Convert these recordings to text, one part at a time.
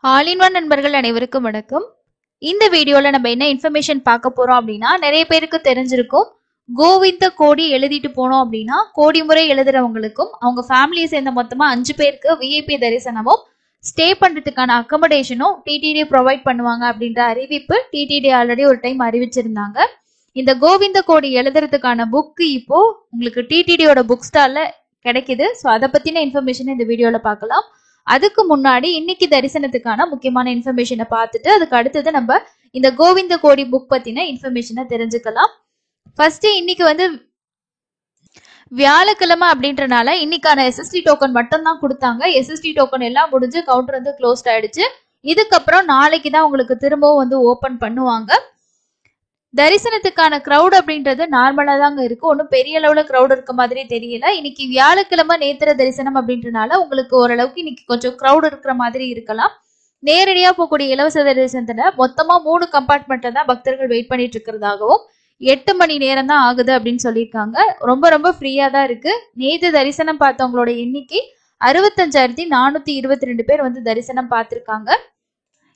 All in one நண்பர்கள் அனைவருக்கும் வணக்கம். இந்த வீடியோல நம்ம என்ன இன்ஃபர்மேஷன் பார்க்க போறோம் அப்படின்னா, நிறைய பேருக்கு தெரிஞ்சிருக்கும். கோவிந்த கோடி எழுதிட்டு போனோம் அப்படின்னா கோடி முறை எழுதுறவங்களுக்கும் அவங்க ஃபேமிலியை சேர்ந்த மொத்தமா 5 பேருக்கு விஐபி தரிசனமும் ஸ்டே பண்றதுக்கான அக்கமடேஷனும் டிடிடி ப்ரொவைட் பண்ணுவாங்க அப்படின்ற அறிவிப்பு டிடிடி ஆல்ரெடி ஒரு டைம் அறிவிச்சிருந்தாங்க. இந்த கோவிந்த கோடி எழுதுறதுக்கான புக் இப்போ உங்களுக்கு டிடிடியோட புக் ஸ்டால்ல கிடைக்குது. ஸோ அதை பத்தின இன்ஃபர்மேஷன் இந்த வீடியோல பார்க்கலாம். அதுக்கு முன்னாடி இன்னைக்கு தரிசனத்துக்கான முக்கியமான இன்ஃபர்மேஷனை பார்த்துட்டு அதுக்கு அடுத்தது நம்ம இந்த கோவிந்த கோடி புக் பத்தின இன்ஃபர்மேஷனை தெரிஞ்சுக்கலாம். ஃபர்ஸ்ட் இன்னைக்கு வியாழக்கிழமை அப்படின்றனால இன்னைக்கான எஸ்எஸ்டி டோக்கன் மட்டும் தான் கொடுத்தாங்க. எஸ்எஸ்டி டோக்கன் எல்லாம் முடிஞ்சு கவுண்டர் க்ளோஸ்ட் ஆயிடுச்சு. இதுக்கப்புறம் நாளைக்கு தான் உங்களுக்கு திரும்பவும் ஓபன் பண்ணுவாங்க. தரிசனத்துக்கான கிரௌட் அப்படின்றது நார்மலா தாங்க இருக்கு. ஒன்றும் பெரிய அளவுல கிரௌட் இருக்க மாதிரி தெரியல. இன்னைக்கு வியாழக்கிழமை நேத்திர தரிசனம் அப்படின்றனால உங்களுக்கு ஓரளவுக்கு இன்னைக்கு கொஞ்சம் கிரௌட் இருக்கிற மாதிரி இருக்கலாம். நேரடியா போகக்கூடிய இலவச தரிசனத்துல மொத்தமா 3 கம்பார்ட்மெண்ட்ல தான் பக்தர்கள் வெயிட் பண்ணிட்டு இருக்கிறதாகவும் 8 மணி நேரம் தான் ஆகுது அப்படின்னு சொல்லியிருக்காங்க. ரொம்ப ரொம்ப ஃப்ரீயா தான் இருக்கு. நேற்று தரிசனம் பார்த்தவங்களோட எண்ணிக்கை 65,422 பேர் தரிசனம் பார்த்திருக்காங்க.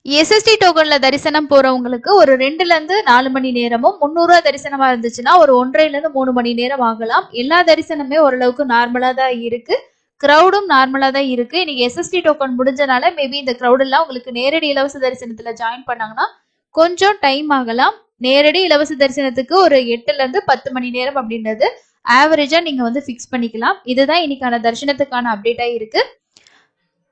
எஸ்எஸ்டி டோக்கன்ல தரிசனம் போறவங்களுக்கு ஒரு 2ல இருந்து 4 மணி நேரமும், 300 ரூபாய் தரிசனமா இருந்துச்சுன்னா ஒரு 1.5ல இருந்து 3 மணி நேரம் ஆகலாம். எல்லா தரிசனமே ஓரளவுக்கு நார்மலா தான் இருக்கு. கிரௌடும் நார்மலா தான் இருக்கு. இன்னைக்கு எஸ்எஸ்டி டோக்கன் முடிஞ்சனால மேபி இந்த கிரௌட் எல்லாம் உங்களுக்கு நேரடி இலவச தரிசனத்துல ஜாயின் பண்ணாங்கன்னா கொஞ்சம் டைம் ஆகலாம். நேரடி இலவச தரிசனத்துக்கு ஒரு 8ல இருந்து 10 மணி நேரம் அப்படின்றது ஆவரேஜா நீங்க ஃபிக்ஸ் பண்ணிக்கலாம். இதுதான் இன்னைக்கான தரிசனத்துக்கான அப்டேட்டா இருக்கு.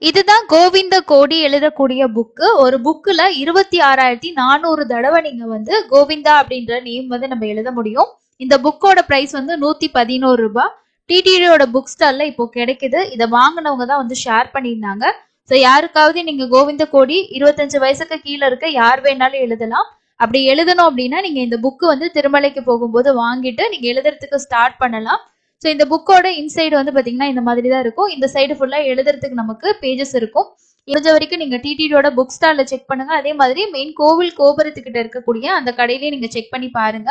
இதுதான் கோவிந்த கோடி எழுதக்கூடிய புக்கு. ஒரு புக்குல 26,400 தடவை நீங்க கோவிந்தா அப்படின்ற நேம் நம்ம எழுத முடியும். இந்த புக்கோட பிரைஸ் 111 ரூபாய். டிடிடியோட புக் ஸ்டால்ல இப்போ கிடைக்குது. இதை வாங்கினவங்க தான் ஷேர் பண்ணியிருந்தாங்க. ஸோ யாருக்காவது நீங்க கோவிந்த கோடி 25 வயசுக்கு கீழே இருக்க யார் வேணாலும் எழுதலாம். அப்படி எழுதணும் அப்படின்னா நீங்க இந்த புக்கு திருமலைக்கு போகும்போது வாங்கிட்டு நீங்க எழுதுறதுக்கு ஸ்டார்ட் பண்ணலாம். ஸோ இந்த புக்கோட இன்சைடு பாத்தீங்கன்னா இந்த மாதிரி தான் இருக்கும். இந்த சைடு ஃபுல்லா எழுதுறதுக்கு நமக்கு பேஜஸ் இருக்கும். முடிஞ்ச வரைக்கும் நீங்க டிடிடியோட புக் ஸ்டால்ல செக் பண்ணுங்க. அதே மாதிரி மெயின் கோவில் கோபுரத்துக்கிட்ட இருக்கக்கூடிய அந்த கடையிலேயே நீங்க செக் பண்ணி பாருங்க.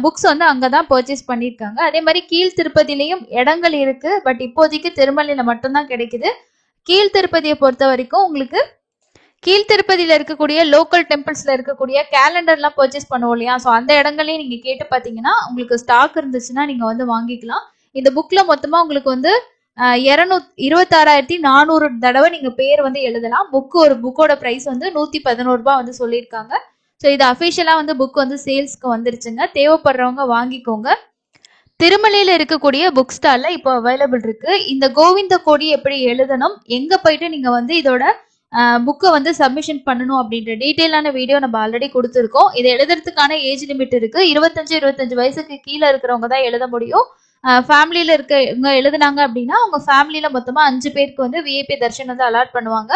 புக்ஸ் அங்கதான் பர்ச்சேஸ் பண்ணிருக்காங்க. அதே மாதிரி கீழ் திருப்பதியிலையும் இடங்கள் இருக்கு. பட் இப்போதைக்கு திருமலையில மட்டும்தான் கிடைக்குது. கீழ் திருப்பதியை பொறுத்த வரைக்கும் உங்களுக்கு கீழ் திருப்பதியில இருக்கக்கூடிய லோக்கல் டெம்பிள்ஸ்ல இருக்கக்கூடிய கேலண்டர்லாம் பர்ச்சேஸ் பண்ணுவோம் இல்லையா? ஸோ அந்த இடங்களையும் நீங்க கேட்டு பாத்தீங்கன்னா உங்களுக்கு ஸ்டாக் இருந்துச்சுன்னா நீங்க வாங்கிக்கலாம். இந்த புக்ல மொத்தமா உங்களுக்கு 26,400 தடவை நீங்க பேர் எழுதலாம். ஒரு புக்கோட பிரைஸ் 111 ரூபாய் சொல்லியிருக்காங்க. ஸோ இது அபிஷியலா புக் சேல்ஸ்க்கு வந்துருச்சுங்க. தேவைப்படுறவங்க வாங்கிக்கோங்க. திருமலையில இருக்கக்கூடிய புக் ஸ்டால்ல இப்போ அவைலபிள் இருக்கு. இந்த கோவிந்த கோடி எப்படி எழுதணும், எங்க போயிட்டு நீங்க இதோட புக்கை சப்மிஷன் பண்ணணும் அப்படின்ற டீட்டெயிலான வீடியோ நம்ம ஆல்ரெடி கொடுத்துருக்கோம். இதை எழுதுறதுக்கான ஏஜ் லிமிட் இருக்கு. 25 வயசுக்கு கீழே இருக்கிறவங்க தான் எழுத முடியும். ஃபேமிலியில இருக்கவங்க எழுதுனாங்க அப்படின்னா அவங்க ஃபேமிலியில மொத்தமா 5 பேருக்கு விஐபி தர்ஷன் அலாட் பண்ணுவாங்க.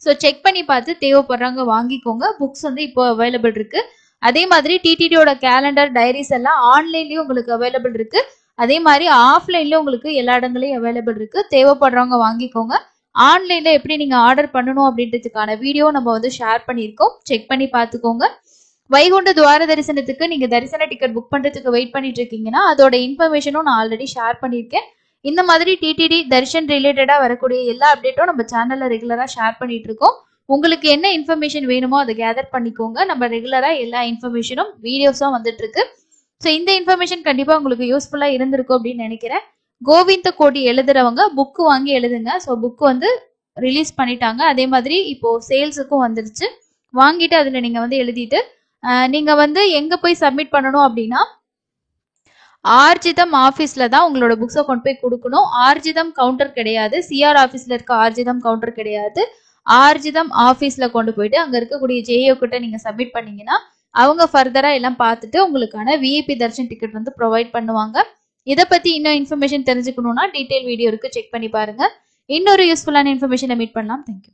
ஸோ செக் பண்ணி பார்த்து தேவைப்படுறாங்க வாங்கிக்கோங்க. புக்ஸ் இப்போ அவைலபிள் இருக்கு. அதே மாதிரி டிடிடியோட கேலண்டர் டைரிஸ் எல்லாம் ஆன்லைன்லயும் உங்களுக்கு அவைலபிள் இருக்கு. அதே மாதிரி ஆஃப்லைன்லயும் உங்களுக்கு எல்லா இடங்களையும் அவைலபிள் இருக்கு. தேவைப்படுறவங்க வாங்கிக்கோங்க. ஆன்லைன்ல எப்படி நீங்க ஆர்டர் பண்ணணும் அப்படின்றதுக்கான வீடியோ நம்ம ஷேர் பண்ணியிருக்கோம். செக் பண்ணி பார்த்துக்கோங்க. வைகுண்ட துவார தரிசனத்துக்கு நீங்க தரிசன டிக்கெட் புக் பண்றதுக்கு வெயிட் பண்ணிட்டு இருக்கீங்கன்னா அதோட இன்ஃபர்மேஷனும் நான் ஆல்ரெடி ஷேர் பண்ணியிருக்கேன். இந்த மாதிரி டிடிடி தரிசன் ரிலேட்டடா வரக்கூடிய எல்லா அப்டேட்டும் நம்ம சேனல்ல ரெகுலரா ஷேர் பண்ணிட்டு இருக்கோம். உங்களுக்கு என்ன இன்ஃபர்மேஷன் வேணுமோ அதை கேதர் பண்ணிக்கோங்க. நம்ம ரெகுலரா எல்லா இன்ஃபர்மேஷனும் வீடியோஸும் வந்துட்டு இருக்கு. ஸோ இந்த இன்ஃபர்மேஷன் கண்டிப்பா உங்களுக்கு யூஸ்ஃபுல்லா இருந்திருக்கும் அப்படின்னு நினைக்கிறேன். கோவிந்த கோடி எழுதுறவங்க புக்கு வாங்கி எழுதுங்க. ஸோ புக்கு ரிலீஸ் பண்ணிட்டாங்க. அதே மாதிரி இப்போ சேல்ஸுக்கும் வந்துருச்சு. வாங்கிட்டு அதுல நீங்க எழுதிட்டு நீங்க எங்க போய் சப்மிட் பண்ணணும் அப்படின்னா ஆர்ஜிதம் ஆபீஸ்ல தான் உங்களோட புக்ஸை கொண்டு போய் கொடுக்கணும். ஆர்ஜிதம் கவுண்டர் கிடையாது. சிஆர் ஆபீஸ்ல இருக்க ஆர்ஜிதம் கவுண்டர் கிடையாது. ஆர்ஜிதம் ஆபீஸ்ல கொண்டு போயிட்டு அங்க இருக்கக்கூடிய ஜேஓ கிட்ட நீங்க சப்மிட் பண்ணீங்கன்னா அவங்க ஃபர்தரா எல்லாம் பார்த்துட்டு உங்களுக்கான விஐபி தர்ஷன் டிக்கெட் ப்ரொவைட் பண்ணுவாங்க. இதை பத்தி இன்னும் இன்ஃபர்மேஷன் தெரிஞ்சுக்கணும்னா டீடைல் வீடியோ இருக்கு, செக் பண்ணி பாருங்க. இன்னொரு யூஸ்ஃபுல்லான இன்ஃபர்மேஷனை மீட் பண்ணலாம். தேங்க்யூ.